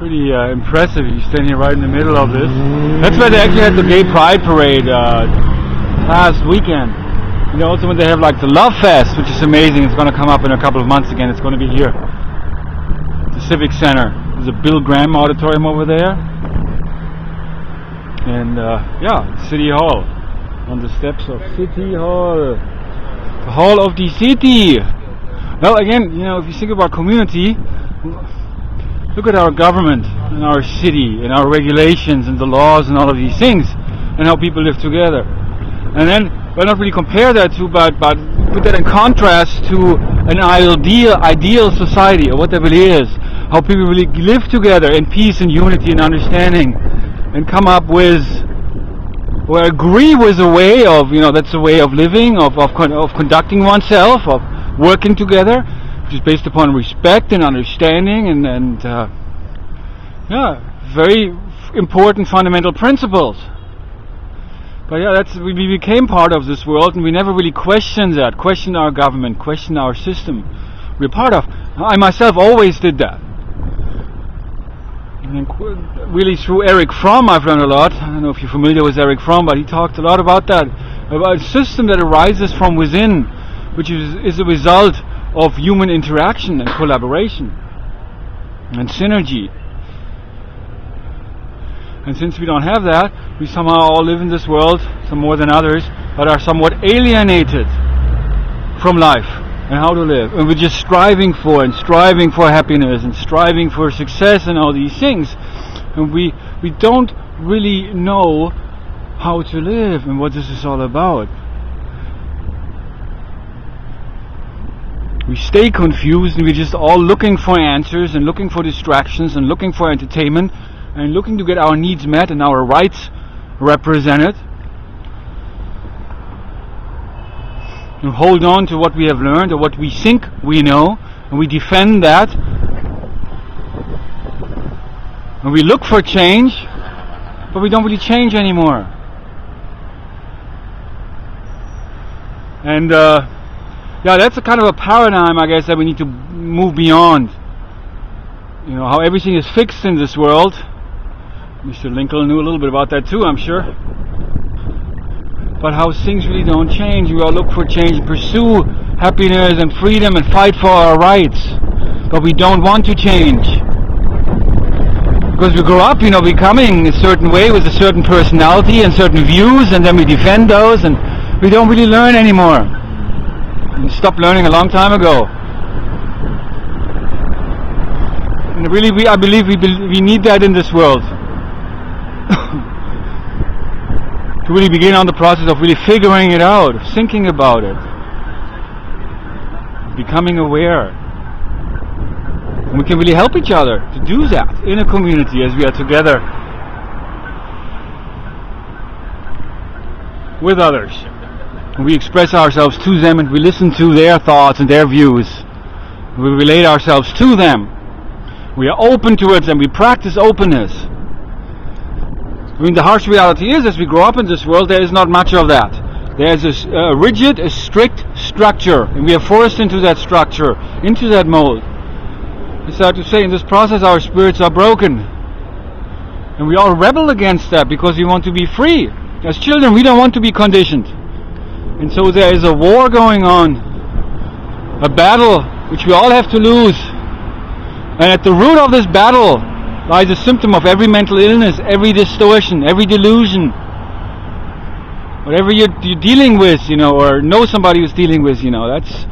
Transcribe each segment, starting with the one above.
pretty impressive. You stand here right in the middle of this. That's where they actually had the Gay Pride Parade last weekend. You know, also when they have like the Love Fest, which is amazing. It's going to come up in a couple of months again. It's going to be here, the Civic Center. There's a Bill Graham Auditorium over there, and City Hall, on the steps of City Hall, the Hall of the City. Well, again, you know, if you think about community, look at our government and our city and our regulations and the laws and all of these things, and how people live together. And then, well, not really compare that to, but put that in contrast to an ideal society, or what that really is. How people really live together in peace and unity and understanding, and come up with, or agree with a way of, you know, that's a way of living, of conducting oneself, of working together, which is based upon respect and understanding, and very important fundamental principles. But we became part of this world, and we never really questioned our government, questioned our system we're part of. I myself always did that. And really through Erich Fromm I've learned a lot. I don't know if you're familiar with Erich Fromm, but he talked a lot about that, about a system that arises from within, which is a result of human interaction and collaboration and synergy. And since we don't have that, we somehow all live in this world, some more than others, but are somewhat alienated from life and how to live. And we're just striving for happiness and striving for success and all these things. And we don't really know how to live and what this is all about. We stay confused, and we're just all looking for answers and looking for distractions and looking for entertainment and looking to get our needs met and our rights represented. And hold on to what we have learned or what we think we know, and we defend that. And we look for change, but we don't really change anymore. And that's a kind of a paradigm, I guess, that we need to move beyond. You know, how everything is fixed in this world. Mr. Lincoln knew a little bit about that too, I'm sure. But how things really don't change. We all look for change and pursue happiness and freedom and fight for our rights. But we don't want to change. Because we grow up, you know, becoming a certain way with a certain personality and certain views, and then we defend those, and we don't really learn anymore. We stopped learning a long time ago. And really, I believe we need that in this world. To really begin on the process of really figuring it out, thinking about it, becoming aware. And we can really help each other to do that in a community as we are together with others. And we express ourselves to them, and we listen to their thoughts and their views. We relate ourselves to them. We are open towards them. We practice openness. I mean, the harsh reality is, as we grow up in this world, there is not much of that. There's a rigid, a strict structure, and we are forced into that structure, into that mold. It's hard to say, in this process our spirits are broken. And we all rebel against that because we want to be free. As children, we don't want to be conditioned. And so there is a war going on, a battle which we all have to lose. And at the root of this battle lies a symptom of every mental illness, every distortion, every delusion. Whatever you're dealing with, you know, or know somebody who's dealing with, you know, that's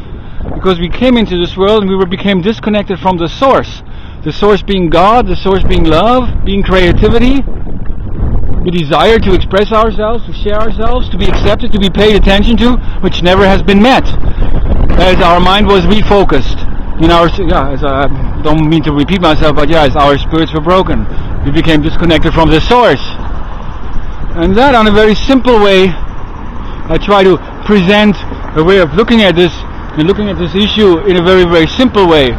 because we came into this world and we became disconnected from the source. The source being God, the source being love, being creativity, the desire to express ourselves, to share ourselves, to be accepted, to be paid attention to, which never has been met, as our mind was refocused. I don't mean to repeat myself, but as our spirits were broken, we became disconnected from the source. And that, on a very simple way, I try to present a way of looking at this, and looking at this issue in a very, very simple way,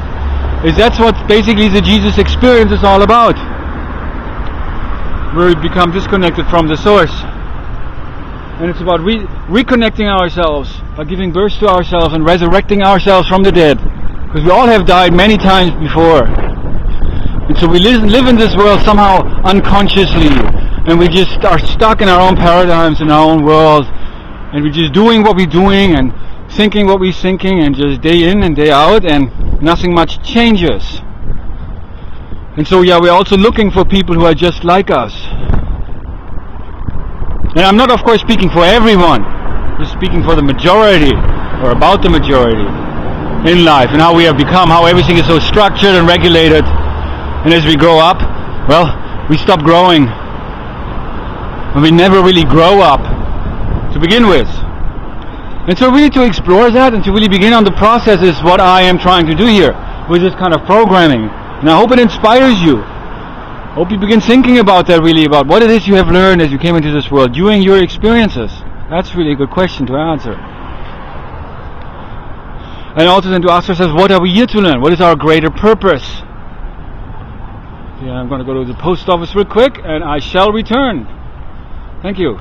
is that's what basically the Jesus experience is all about. Where we become disconnected from the source. And it's about reconnecting ourselves by giving birth to ourselves and resurrecting ourselves from the dead. Because we all have died many times before. And so we live in this world somehow unconsciously, and we just are stuck in our own paradigms, in our own world, and we're just doing what we're doing and thinking what we're thinking, and just day in and day out, and nothing much changes. And so we're also looking for people who are just like us. And I'm not, of course, speaking for everyone, just speaking for the majority, or about the majority in life, and how we have become, how everything is so structured and regulated. And as we grow up, well, we stop growing. And we never really grow up to begin with. And so really to explore that and to really begin on the process is what I am trying to do here with this kind of programming. And I hope it inspires you. I hope you begin thinking about that, really, about what it is you have learned as you came into this world during your experiences. That's really a good question to answer. And also then to ask ourselves, what are we here to learn? What is our greater purpose? Yeah, I'm going to go to the post office real quick, and I shall return. Thank you.